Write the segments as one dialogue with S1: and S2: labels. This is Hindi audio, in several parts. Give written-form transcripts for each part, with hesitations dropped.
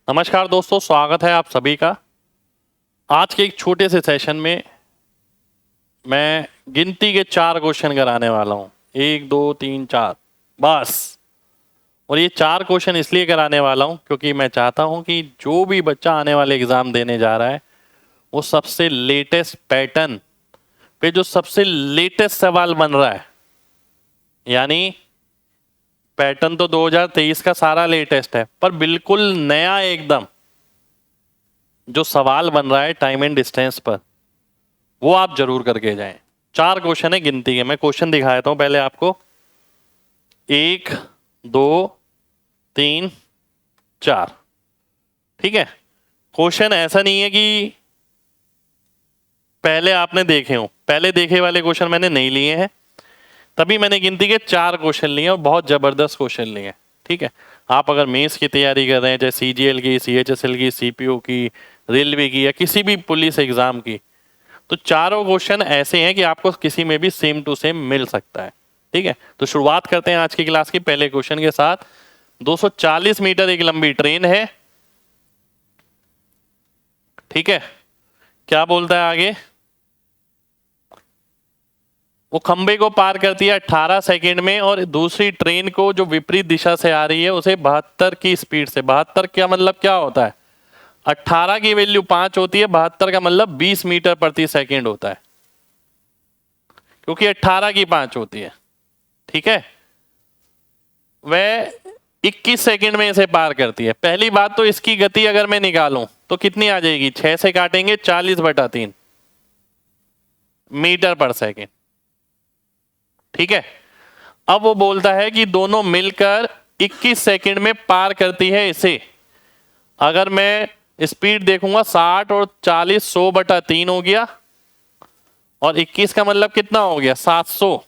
S1: नमस्कार दोस्तों, स्वागत है आप सभी का। आज के एक छोटे से सेशन में मैं गिनती के 4 क्वेश्चन कराने वाला हूँ। 1 2 3 4 बस। और ये 4 क्वेश्चन इसलिए कराने वाला हूँ क्योंकि मैं चाहता हूँ कि जो भी बच्चा आने वाले एग्जाम देने जा रहा है वो सबसे लेटेस्ट पैटर्न पे जो सबसे लेटेस्ट सवाल बन रहा है, यानी पैटर्न तो 2023 का सारा लेटेस्ट है, पर बिल्कुल नया एकदम जो सवाल बन रहा है टाइम एंड डिस्टेंस पर, वो आप जरूर करके जाएं। 4 क्वेश्चन है गिनती के। मैं क्वेश्चन दिखा देता हूं पहले आपको। 1 2 3 4। ठीक है। क्वेश्चन ऐसा नहीं है कि पहले आपने देखे हो, पहले देखे वाले क्वेश्चन मैंने नहीं लिए हैं, तभी मैंने गिनती के 4 क्वेश्चन लिए और बहुत जबरदस्त क्वेश्चन लिए हैं। ठीक है। आप अगर मेंस की तैयारी कर रहे हैं, चाहे सीजीएल की, सीएचएसएल की, सीपीओ की, रेलवे की या किसी भी पुलिस एग्जाम की, तो चारों क्वेश्चन ऐसे हैं कि आपको किसी में भी सेम टू सेम मिल सकता है। ठीक है। तो शुरुआत करते हैं आज की क्लास की पहले क्वेश्चन के साथ। 240 मीटर एक लंबी ट्रेन है। ठीक है। क्या बोलता है आगे? वो खंबे को पार करती है 18 सेकंड में और दूसरी ट्रेन को जो विपरीत दिशा से आ रही है उसे 72 की स्पीड से। 72 क्या मतलब क्या होता है? 18 की वैल्यू 5 होती है, 72 का मतलब 20 मीटर प्रति सेकंड होता है, क्योंकि 18 की 5 होती है। ठीक है। वह 21 सेकंड में इसे पार करती है। पहली बात तो इसकी गति अगर मैं निकालूं तो कितनी आ जाएगी? 6 से काटेंगे 40/3 मीटर पर सेकंड। ठीक है। अब वो बोलता है कि दोनों मिलकर 21 सेकंड में पार करती है इसे। अगर मैं स्पीड देखूंगा 60 और 40 100/3 हो गया, और 21 का मतलब कितना हो गया? 700।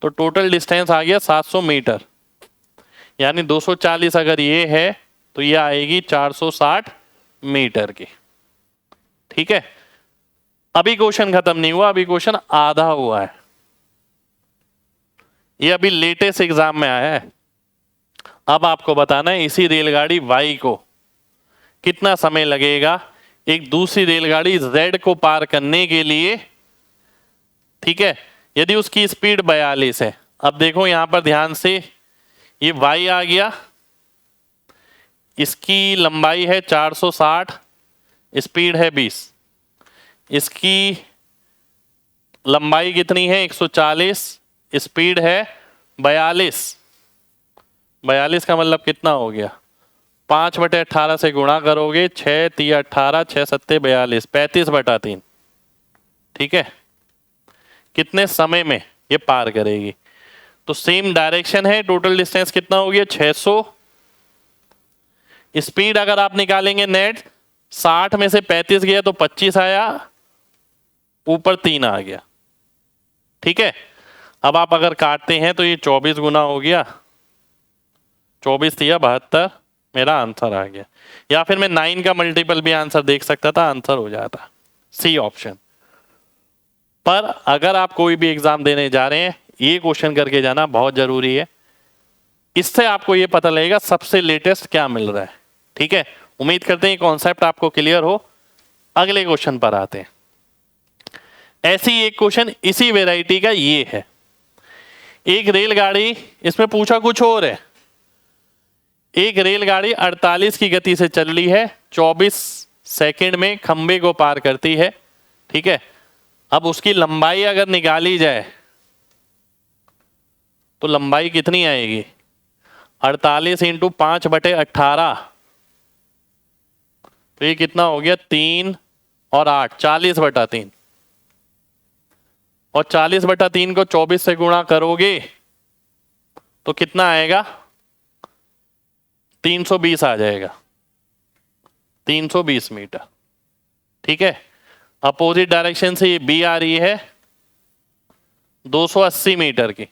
S1: तो टोटल डिस्टेंस आ गया 700 मीटर। यानी 240 अगर ये है तो ये आएगी 460 मीटर की। ठीक है। अभी क्वेश्चन खत्म नहीं हुआ, अभी क्वेश्चन आधा हुआ है। ये अभी लेटेस्ट एग्जाम में आया है। अब आपको बताना है इसी रेलगाड़ी वाई को कितना समय लगेगा एक दूसरी रेलगाड़ी जेड को पार करने के लिए। ठीक है। यदि उसकी स्पीड 42 है। अब देखो यहां पर ध्यान से, ये वाई आ गया, इसकी लंबाई है 460, स्पीड है 20, इसकी लंबाई कितनी है? 140, स्पीड है 42। 42 का मतलब कितना हो गया? 5/18 से गुणा करोगे, 6 3 18, 6 7 42, 35/3। ठीक है। कितने समय में ये पार करेगी? तो सेम डायरेक्शन है, टोटल डिस्टेंस कितना हो गया? 600। स्पीड अगर आप निकालेंगे नेट, 60 में से 35 गया तो 25 आया, ऊपर 3 आ गया। ठीक है। अब आप अगर काटते हैं तो ये 24 गुना हो गया, 24 या 72, मेरा आंसर आ गया। या फिर मैं 9 का मल्टीपल भी आंसर देख सकता था, आंसर हो जाता सी ऑप्शन। पर अगर आप कोई भी एग्जाम देने जा रहे हैं, ये क्वेश्चन करके जाना बहुत जरूरी है। इससे आपको ये पता लगेगा सबसे लेटेस्ट क्या मिल रहा है। ठीक है। उम्मीद करते हैं कॉन्सेप्ट आपको क्लियर हो। अगले क्वेश्चन पर आते हैं। ऐसी एक क्वेश्चन इसी वेराइटी का ये है। एक रेलगाड़ी, इसमें पूछा कुछ और है। एक रेलगाड़ी 48 की गति से चल रही है, 24 सेकंड में खंबे को पार करती है। ठीक है। अब उसकी लंबाई अगर निकाली जाए तो लंबाई कितनी आएगी? 48 × 5/18, तो ये कितना हो गया? 3 और 8, 40/3। और 40/3 को 24 से गुणा करोगे तो कितना आएगा? 320 आ जाएगा, 320 मीटर। ठीक है। अपोजिट डायरेक्शन से ये बी आ रही है 280 मीटर की।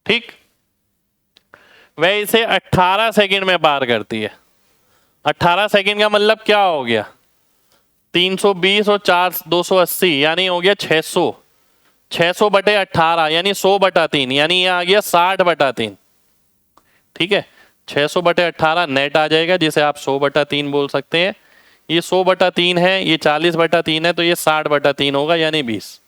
S1: ठीक। वह इसे 18 सेकंड में पार करती है। 18 सेकंड का मतलब क्या हो गया? 320 और 4 280, यानी हो गया 600। 600/18 यानी 100/3, यानी ये आ गया 60/3। ठीक है। 600/18 नेट आ जाएगा, जिसे आप 100/3 बोल सकते हैं। ये 100/3 है, ये 40/3 है, तो ये 60/3 होगा, यानी 20।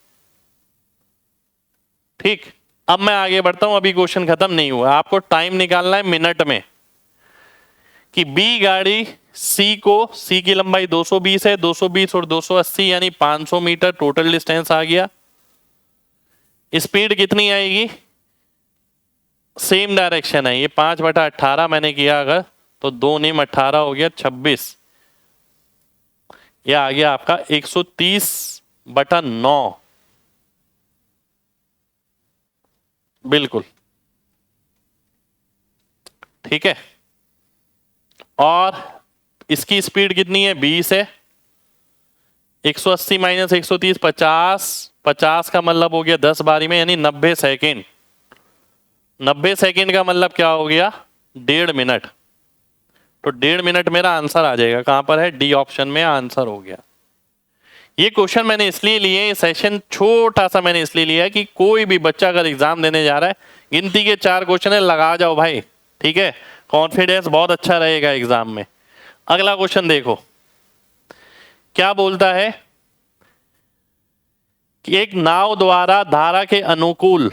S1: ठीक, अब मैं आगे बढ़ता हूं, अभी क्वेश्चन खत्म नहीं हुआ। आपको टाइम निकालना है मिनट में कि बी गाड़ी सी की लंबाई 220 है, 220 और 280 यानी 500 मीटर टोटल डिस्टेंस आ गया। स्पीड कितनी आएगी? सेम डायरेक्शन है, ये 5/18 मैंने किया अगर, तो 2 निम 18 हो गया 26, यह आ गया आपका 130/9। बिल्कुल ठीक है। और इसकी स्पीड कितनी है? 20 है। 180 माइनस 130 50, 50 का मतलब हो गया 10 बारी में, यानी 90 सेकेंड। 90 सेकेंड का मतलब क्या हो गया? 1.5 मिनट। तो 1.5 मिनट मेरा आंसर आ जाएगा। कहां पर है? डी ऑप्शन में आंसर हो गया। ये क्वेश्चन मैंने इसलिए लिए, ये सेशन छोटा सा मैंने इसलिए लिया है कि कोई भी बच्चा अगर एग्जाम देने जा रहा है, गिनती के 4 क्वेश्चन है, लगा जाओ भाई, ठीक है। कॉन्फिडेंस बहुत अच्छा रहेगा एग्जाम में। अगला क्वेश्चन देखो क्या बोलता है कि एक नाव द्वारा धारा के अनुकूल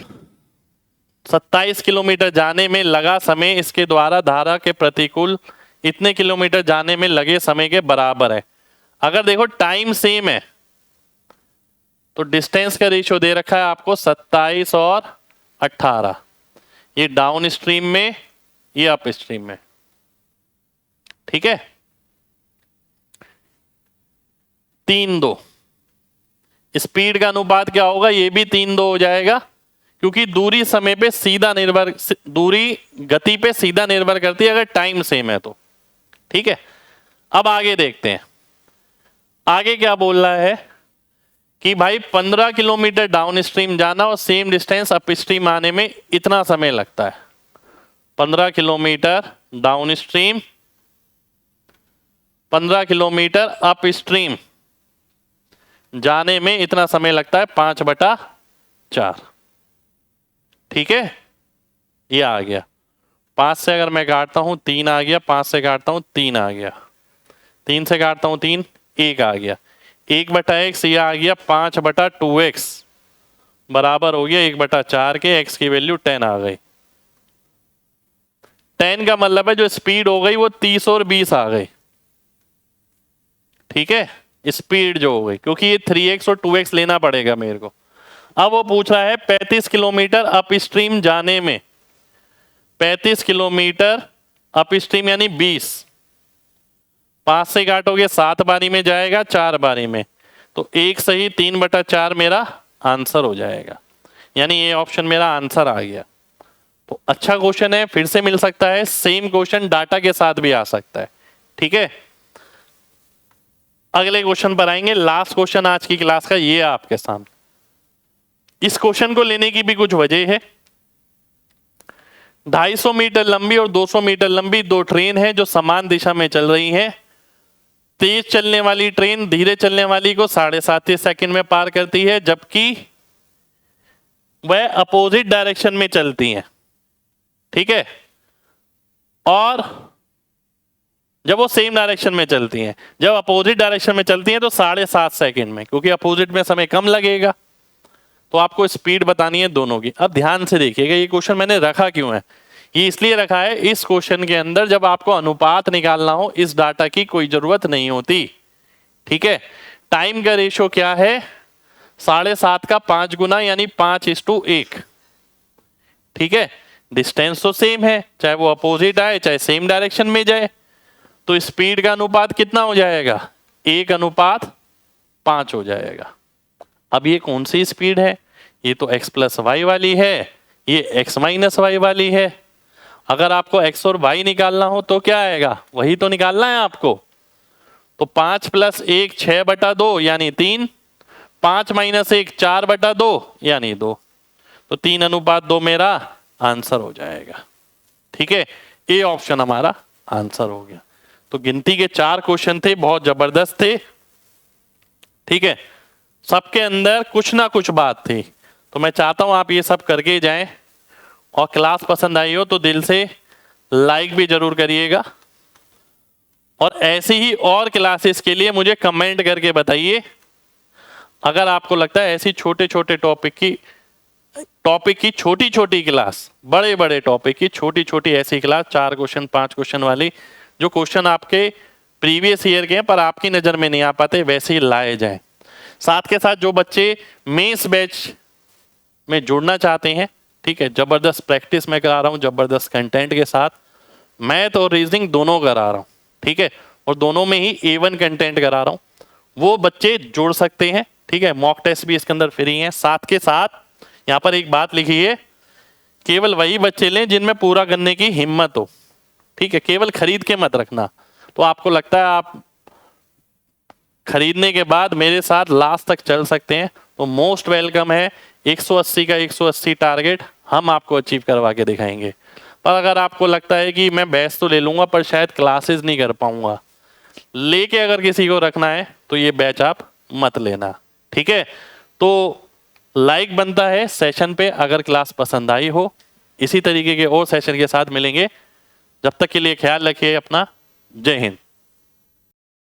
S1: 27 किलोमीटर जाने में लगा समय इसके द्वारा धारा के प्रतिकूल इतने किलोमीटर जाने में लगे समय के बराबर है। अगर देखो टाइम सेम है तो डिस्टेंस का रेशियो दे रखा है आपको 27 और 18, ये डाउन स्ट्रीम में, ये अप स्ट्रीम में, ठीक है। 3:2 स्पीड का अनुपात क्या होगा? ये भी 3:2 हो जाएगा, क्योंकि दूरी समय पे सीधा निर्भर, दूरी गति पे सीधा निर्भर करती है अगर टाइम सेम है तो, ठीक है। अब आगे देखते हैं, आगे क्या बोल रहा है कि भाई 15 किलोमीटर डाउन स्ट्रीम जाना और सेम डिस्टेंस अप स्ट्रीम आने में इतना समय लगता है। 15 kilometre down stream, 15 kilometre up stream जाने में इतना समय लगता है 5/4, ठीक है। ये आ गया। 5 से अगर मैं काटता हूं 3 आ गया, 5 से काटता हूं 3 आ गया, 3 से काटता हूं 3, 1 आ गया। 1/x ये आ गया 5/2x बराबर हो गया 1/4 के, x की वैल्यू 10 आ गई। 10 का मतलब है जो स्पीड हो गई वो 30 और 20 आ गई, ठीक है। स्पीड जो हो गई, क्योंकि ये 3x और 2x लेना पड़ेगा मेरे को। अब वो पूछ रहा है 35 किलोमीटर अप स्ट्रीम जाने में, 35 किलोमीटर अप स्ट्रीम यानी 20, 5 से काटोगे 7 बारी में जाएगा, 4 बारी में, तो 1 सही 3/4 मेरा आंसर हो जाएगा, यानी ये ऑप्शन मेरा आंसर आ गया। तो अच्छा क्वेश्चन है, फिर से मिल सकता है, सेम क्वेश्चन डाटा के साथ भी आ सकता है, ठीक है। अगले क्वेश्चन पर आएंगे, लास्ट क्वेश्चन आज की क्लास का ये है आपके सामने। इस क्वेश्चन को लेने की भी कुछ वजह है। 250 मीटर लंबी और 200 मीटर लंबी 2 ट्रेन है जो समान दिशा में चल रही हैं। तेज चलने वाली ट्रेन धीरे चलने वाली को 7.5 सेकंड में पार करती है, जबकि वह अपोजिट डायरेक्शन में चलती हैं, ठीक है। और जब वो सेम डायरेक्शन में चलती हैं, जब अपोजिट डायरेक्शन में चलती हैं तो 7.5 सेकंड में, क्योंकि अपोजिट में समय कम लगेगा। तो आपको स्पीड बतानी है दोनों की। अब ध्यान से देखिएगा, ये क्वेश्चन मैंने रखा क्यों है? ये इसलिए रखा है, इस क्वेश्चन के अंदर जब आपको अनुपात निकालना हो इस डाटा की कोई जरूरत नहीं होती, ठीक है। टाइम का रेशियो क्या है? 7.5 का 5 गुना यानी 5:1, ठीक है। डिस्टेंस तो सेम है, चाहे वो अपोजिट आए चाहे सेम डायरेक्शन में जाए, तो स्पीड का अनुपात कितना हो जाएगा? 1:5 हो जाएगा। अब ये कौन सी स्पीड है? ये तो x + y वाली है, ये x - y वाली है। अगर आपको x और y निकालना हो तो क्या आएगा? वही तो निकालना है आपको। तो 5 + 1 6/2 यानी 3, 5 - 1 4/2 यानी 2, तो 3:2 मेरा आंसर हो जाएगा, ठीक है। ए ऑप्शन हमारा आंसर हो गया। तो गिनती के 4 क्वेश्चन थे, बहुत जबरदस्त थे, ठीक है। सबके अंदर कुछ ना कुछ बात थी, तो मैं चाहता हूं आप ये सब करके जाएं। और क्लास पसंद आई हो तो दिल से लाइक भी जरूर करिएगा और ऐसी ही और क्लासेस के लिए मुझे कमेंट करके बताइए। अगर आपको लगता है ऐसी छोटे छोटे टॉपिक की छोटी छोटी क्लास, बड़े बड़े टॉपिक की छोटी छोटी ऐसी क्लास 4 क्वेश्चन 5 क्वेश्चन वाली, जो क्वेश्चन आपके प्रीवियस ईयर के हैं पर आपकी नज़र में नहीं आ पाते, वैसे ही लाए जाएं। साथ के साथ जो बच्चे मेंस बैच में जुड़ना चाहते हैं, ठीक है, जबरदस्त प्रैक्टिस में करा रहा हूँ, जबरदस्त कंटेंट के साथ, मैथ और रीजनिंग दोनों करा रहा हूँ, ठीक है, और दोनों में ही A1 कंटेंट करा रहा हूँ, वो बच्चे जुड़ सकते हैं, ठीक है। मॉक टेस्ट भी इसके अंदर फ्री हैं। साथ के साथ यहाँ पर एक बात लिखी है, केवल वही बच्चे लें जिनमें पूरा करने की हिम्मत हो, ठीक है, केवल खरीद के मत रखना। तो आपको लगता है आप खरीदने के बाद मेरे साथ लास्ट तक चल सकते हैं तो मोस्ट वेलकम है। 180 का 180 टारगेट हम आपको अचीव करवा के दिखाएंगे। पर अगर आपको लगता है कि मैं बैच तो ले लूंगा पर शायद क्लासेस नहीं कर पाऊंगा, लेके अगर किसी को रखना है तो ये बैच आप मत लेना, ठीक है। तो लाइक बनता है सेशन पे अगर क्लास पसंद आई हो। इसी तरीके के और सेशन के साथ मिलेंगे, जब तक के लिए ख्याल रखिए अपना। जय हिंद।